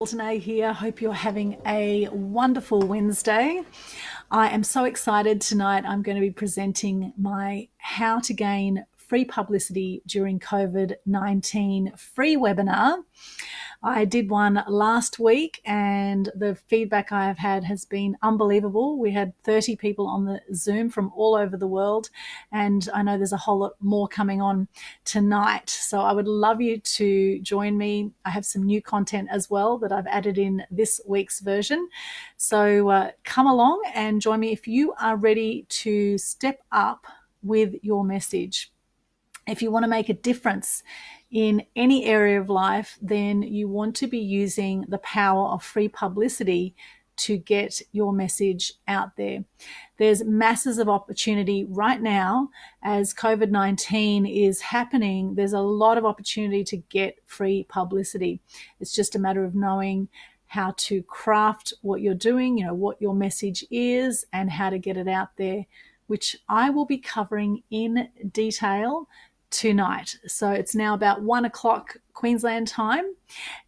Aldtuney here. Hope you're having a wonderful Wednesday. I am so excited tonight. I'm going to be presenting my How to Gain Free Publicity During COVID-19 free webinar. I did one last week and the feedback I have had has been unbelievable. We had 30 people on the Zoom from all over the world, and I know there's a whole lot more coming on tonight. So I would love you to join me. I have some new content as well that I've added in this week's version. So come along and join me if you are ready to step up with your message. If you want to make a difference in any area of life, then you want to be using the power of free publicity to get your message out there. There's masses of opportunity right now as COVID-19 is happening. There's a lot of opportunity to get free publicity. It's just a matter of knowing how to craft what you're doing, what your message is and how to get it out there, which I will be covering in detail tonight. So it's now about 1 o'clock Queensland time,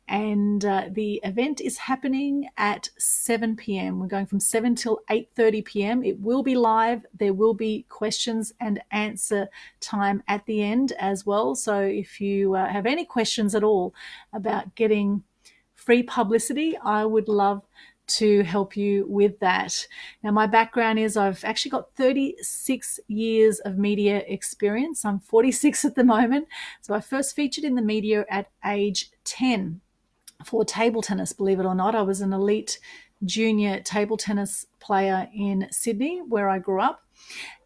and the event is happening at 7 p.m. We're going from 7 till 8:30 p.m. It will be live. There will be questions and answer time at the end as well. So if you have any questions at all about getting free publicity, I would love to help you with that. Now, my background is I've actually got 36 years of media experience. I'm 46 at the moment. So I first featured in the media at age 10 for table tennis, believe it or not. I was an elite junior table tennis player in Sydney, where I grew up.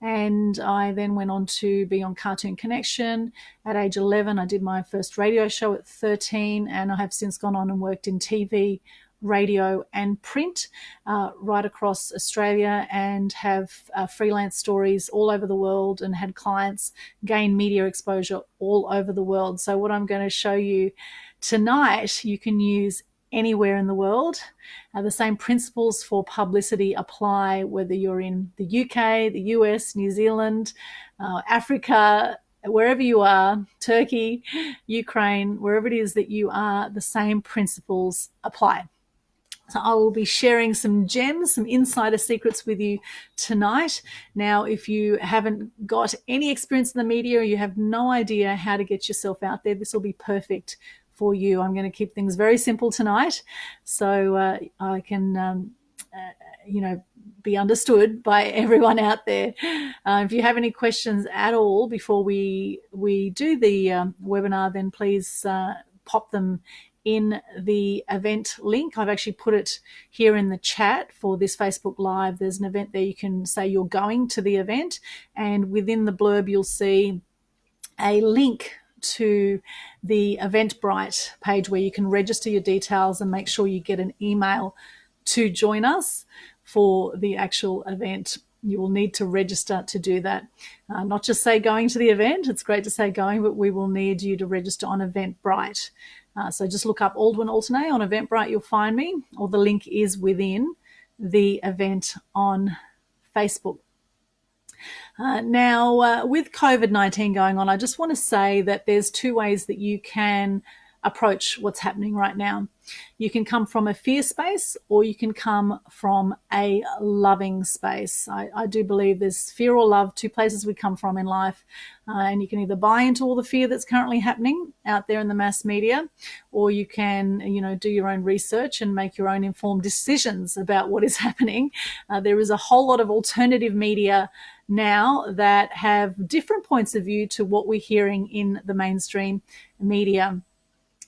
And I then went on to be on Cartoon Connection. At age 11, I did my first radio show at 13, and I have since gone on and worked in TV, radio and print right across Australia, and have freelance stories all over the world and had clients gain media exposure all over the world. So what I'm going to show you tonight, you can use anywhere in the world. The same principles for publicity apply whether you're in the UK, the US, New Zealand, Africa, wherever you are, Turkey, Ukraine, wherever it is that you are, the same principles apply. So I will be sharing some gems, some insider secrets with you tonight. Now, if you haven't got any experience in the media, or you have no idea how to get yourself out there, this will be perfect for you. I'm going to keep things very simple tonight, so I can, be understood by everyone out there. If you have any questions at all before we do the webinar, then please pop them in the event link. I've actually put it here in the chat for this Facebook Live. There's an event there. You can say you're going to the event, and within the blurb you'll see a link to the Eventbrite page where you can register your details and make sure you get an email to join us for the actual event. You will need to register to do that. Not just say going to the event. It's great to say going, but we will need you to register on Eventbrite. So just look up Aldwyn Altuney on Eventbrite, you'll find me, or the link is within the event on Facebook. Now, with COVID-19 going on, I just want to say that there's two ways that you can approach what's happening right now. You can come from a fear space, or you can come from a loving space. I do believe there's fear or love, two places we come from in life. And you can either buy into all the fear that's currently happening out there in the mass media, or you can, do your own research and make your own informed decisions about what is happening. There is a whole lot of alternative media now that have different points of view to what we're hearing in the mainstream media.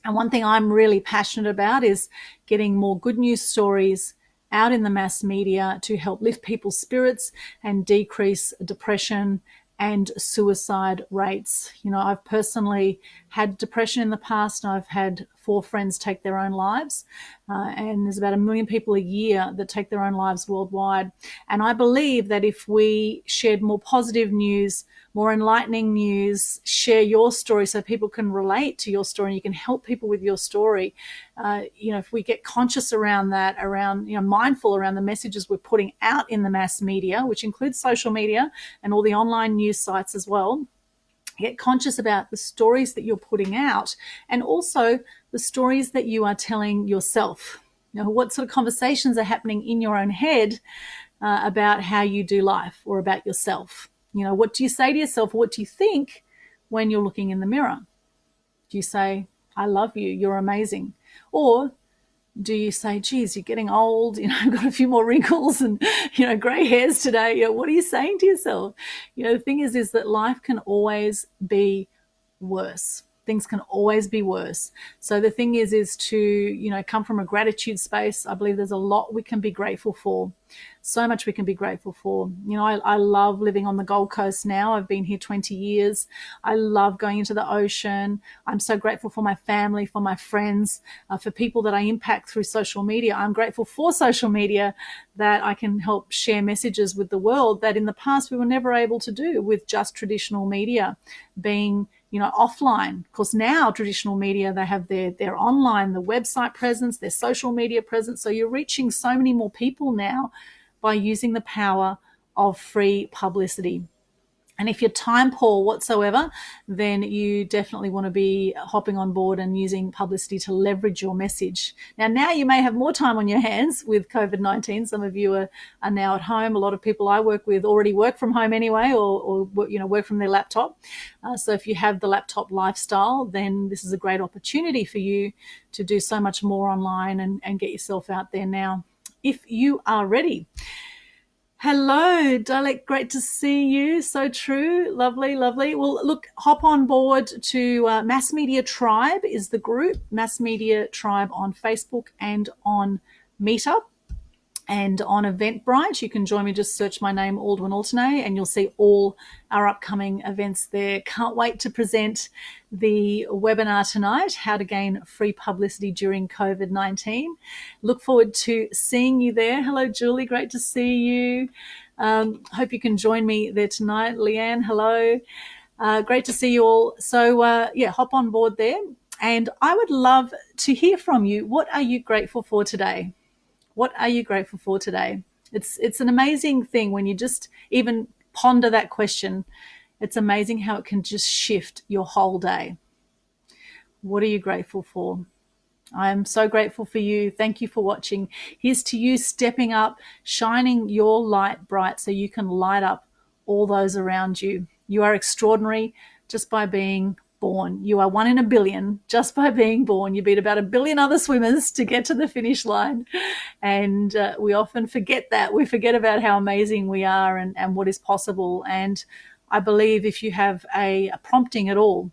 And one thing I'm really passionate about is getting more good news stories out in the mass media to help lift people's spirits and decrease depression and suicide rates. I've personally had depression in the past, and I've had 4 friends take their own lives. And there's about 1 million people a year that take their own lives worldwide. And I believe that if we shared more positive news, more enlightening news, share your story so people can relate to your story and you can help people with your story. If we get conscious around that, mindful around the messages we're putting out in the mass media, which includes social media and all the online news sites as well, get conscious about the stories that you're putting out, and also the the stories that you are telling yourself. What sort of conversations are happening in your own head about how you do life or about yourself? What do you say to yourself? What do you think when you're looking in the mirror? Do you say, I love you, you're amazing? Or do you say, geez, you're getting old, I've got a few more wrinkles and, gray hairs today. What are you saying to yourself? The thing is that life can always be worse. Things can always be worse. So the thing is to, come from a gratitude space. I believe there's a lot we can be grateful for. So much we can be grateful for. I love living on the Gold Coast now. I've been here 20 years. I love going into the ocean. I'm so grateful for my family, for my friends, for people that I impact through social media. I'm grateful for social media that I can help share messages with the world that in the past we were never able to do with just traditional media being offline. Of course, now traditional media, they have their online, the website presence, their social media presence. So you're reaching so many more people now by using the power of free publicity. And if you're time poor whatsoever, then you definitely want to be hopping on board and using publicity to leverage your message. Now you may have more time on your hands with COVID-19. Some of you are now at home. A lot of people I work with already work from home anyway, or work from their laptop. So if you have the laptop lifestyle, then this is a great opportunity for you to do so much more online and get yourself out there now, if you are ready. Hello, Dialect. Great to see you. So true. Lovely, lovely. Well, look, hop on board to Mass Media Tribe is the group, Mass Media Tribe on Facebook and on Meetup. And on Eventbrite, you can join me. Just search my name, Aldwyn Altuney, and you'll see all our upcoming events there. Can't wait to present the webinar tonight, How to Gain Free Publicity During COVID-19. Look forward to seeing you there. Hello, Julie. Great to see you. Hope you can join me there tonight. Leanne, hello. Great to see you all. So, hop on board there. And I would love to hear from you. What are you grateful for today? What are you grateful for today? It's an amazing thing when you just even ponder that question. It's amazing how it can just shift your whole day. What are you grateful for? I am so grateful for you. Thank you for watching. Here's to you stepping up, shining your light bright so you can light up all those around you. You are extraordinary just by being born. You are 1 in a billion just by being born. You beat about 1 billion other swimmers to get to the finish line. And we often forget that. We forget about how amazing we are and what is possible. And I believe if you have a prompting at all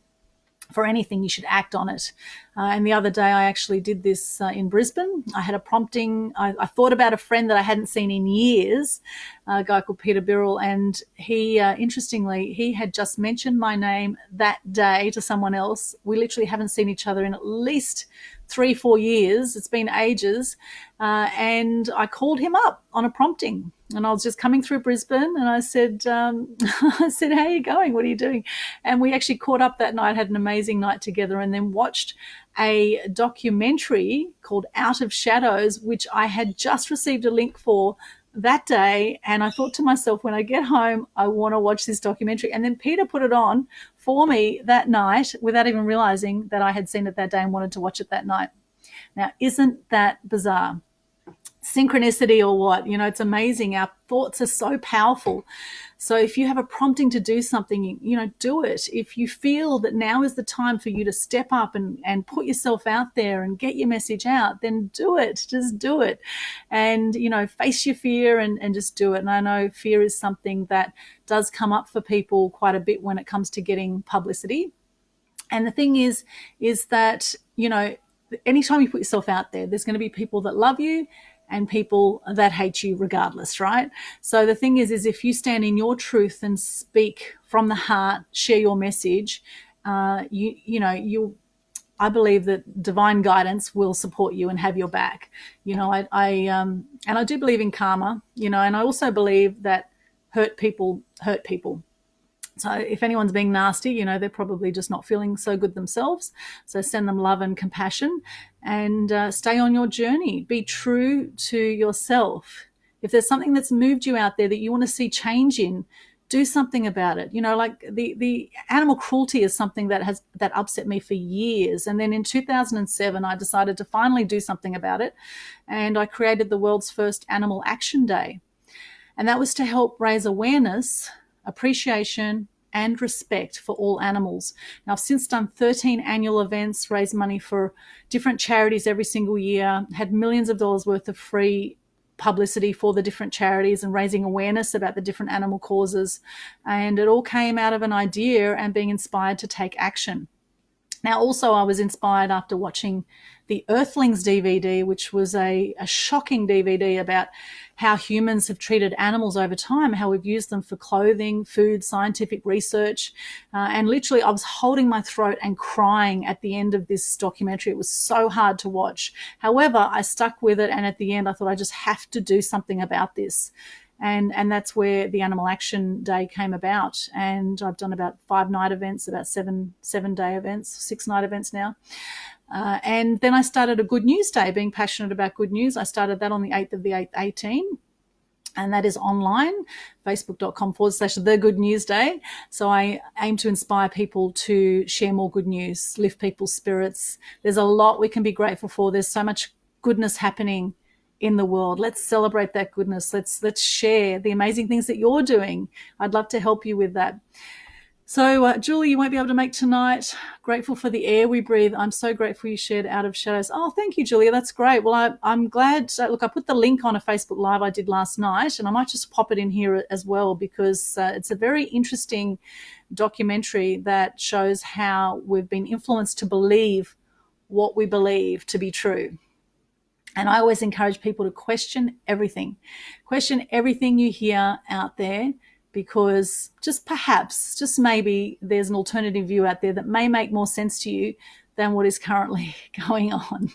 for anything, you should act on it. And the other day I actually did this in Brisbane. I had a prompting. I thought about a friend that I hadn't seen in years, a guy called Peter Birrell, and he, interestingly, he had just mentioned my name that day to someone else. We literally haven't seen each other in at least 3-4 years. It's been ages. And I called him up on a prompting. And I was just coming through Brisbane and I said, how are you going? What are you doing? And we actually caught up that night, had an amazing night together, and then watched a documentary called Out of Shadows, which I had just received a link for that day. And I thought to myself, when I get home, I want to watch this documentary. And then Peter put it on for me that night without even realizing that I had seen it that day and wanted to watch it that night. Now, isn't that bizarre? Synchronicity or what? It's amazing. Our thoughts are so powerful. So if you have a prompting to do something, do it. If you feel that now is the time for you to step up and put yourself out there and get your message out, then do it. Just do it. And, face your fear and just do it. And I know fear is something that does come up for people quite a bit when it comes to getting publicity. And the thing is that, anytime you put yourself out there, there's going to be people that love you and people that hate you regardless, right? So the thing is if you stand in your truth and speak from the heart, share your message, I believe that divine guidance will support you and have your back. And I do believe in karma, and I also believe that hurt people hurt people. So if anyone's being nasty, they're probably just not feeling so good themselves. So send them love and compassion and stay on your journey. Be true to yourself. If there's something that's moved you out there that you want to see change in, do something about it. You know, like the animal cruelty is something that upset me for years. And then in 2007, I decided to finally do something about it. And I created the world's first Animal Action Day. And that was to help raise awareness, appreciation, and respect for all animals. Now, I've since done 13 annual events, raised money for different charities every single year, had millions of dollars worth of free publicity for the different charities and raising awareness about the different animal causes. And it all came out of an idea and being inspired to take action. Now, also, I was inspired after watching the Earthlings DVD, which was a shocking DVD about how humans have treated animals over time, how we've used them for clothing, food, scientific research. And literally, I was holding my throat and crying at the end of this documentary. It was so hard to watch. However, I stuck with it. And at the end, I thought I just have to do something about this. And that's where the Animal Action Day came about. And I've done about 5 night events, about 7-day events, 6 night events now. And then I started a Good News Day, being passionate about good news. I started that on the 8th of the 8th, 18. And that is online, facebook.com/The Good News Day. So I aim to inspire people to share more good news, lift people's spirits. There's a lot we can be grateful for. There's so much goodness happening in the world. Let's celebrate that goodness. Let's share the amazing things that you're doing. I'd love to help you with that. So, Julie, you won't be able to make tonight. Grateful for the air we breathe. I'm so grateful you shared Out of Shadows. Oh, thank you, Julia. That's great. Well, I'm glad. Look, I put the link on a Facebook Live I did last night, and I might just pop it in here as well because it's a very interesting documentary that shows how we've been influenced to believe what we believe to be true. And I always encourage people to question everything you hear out there, because just perhaps, just maybe, there's an alternative view out there that may make more sense to you than what is currently going on.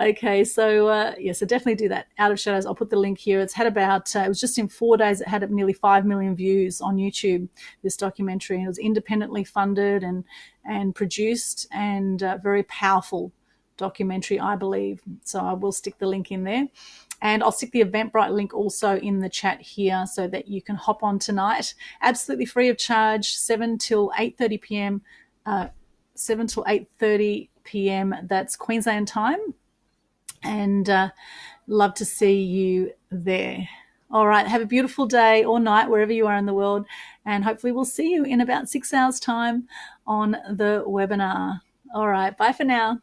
Okay, so so definitely do that. Out of Shadows, I'll put the link here. It's had about, it was just in 4 days, it had nearly 5 million views on YouTube, this documentary. And it was independently funded and produced, and very powerful documentary, I believe. So I will stick the link in there. And I'll stick the Eventbrite link also in the chat here so that you can hop on tonight. Absolutely free of charge, 7 till 8:30 p.m. 7 till 8:30 p.m. That's Queensland time. And love to see you there. All right, have a beautiful day or night wherever you are in the world. And hopefully we'll see you in about 6 hours' time on the webinar. All right, bye for now.